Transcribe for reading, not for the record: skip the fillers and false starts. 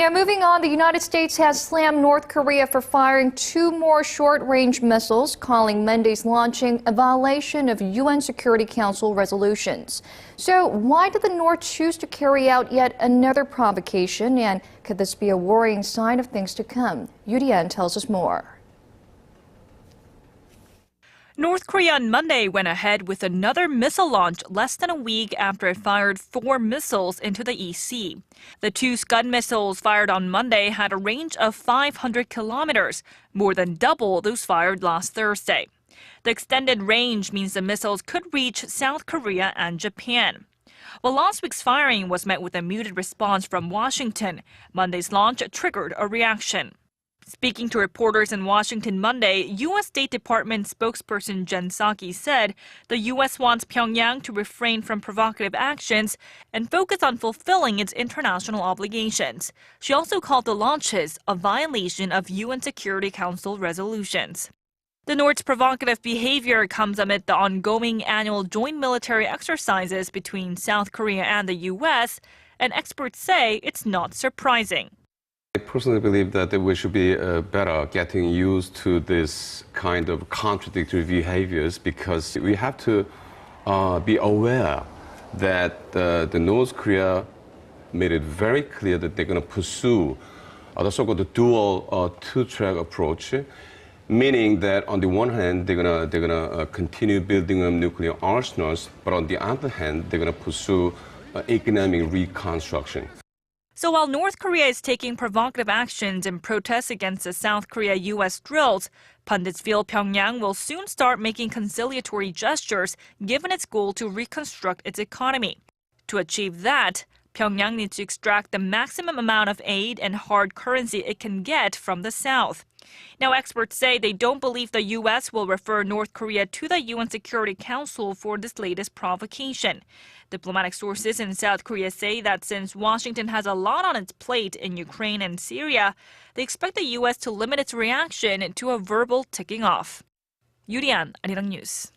Now, moving on, the United States has slammed North Korea for firing 2 more short-range missiles, calling Monday's launching a violation of UN Security Council resolutions. So why did the North choose to carry out yet another provocation, and could this be a worrying sign of things to come? Yoo Li-an tells us more. North Korea on Monday went ahead with another missile launch less than a week after it fired 4 missiles into the East Sea. The 2 Scud missiles fired on Monday had a range of 500 kilometers, more than double those fired last Thursday. The extended range means the missiles could reach South Korea and Japan. While last week's firing was met with a muted response from Washington, Monday's launch triggered a reaction. Speaking to reporters in Washington Monday, U.S. State Department Spokesperson Jen Psaki said the U.S. wants Pyongyang to refrain from provocative actions and focus on fulfilling its international obligations. She also called the launches a violation of UN Security Council resolutions. The North's provocative behavior comes amid the ongoing annual joint military exercises between South Korea and the U.S., and experts say it's not surprising. I personally believe that we should be better getting used to this kind of contradictory behaviors, because we have to be aware that the North Korea made it very clear that they're going to pursue the so-called dual two-track approach, meaning that on the one hand they're gonna continue building up nuclear arsenals, but on the other hand they're going to pursue economic reconstruction. So while North Korea is taking provocative actions in protest against the South Korea-U.S. drills, pundits feel Pyongyang will soon start making conciliatory gestures given its goal to reconstruct its economy. To achieve that, Pyongyang needs to extract the maximum amount of aid and hard currency it can get from the South. Now, experts say they don't believe the U.S. will refer North Korea to the UN Security Council for this latest provocation. Diplomatic sources in South Korea say that since Washington has a lot on its plate in Ukraine and Syria, they expect the U.S. to limit its reaction to a verbal ticking off. Yoo Li-an, Arirang News.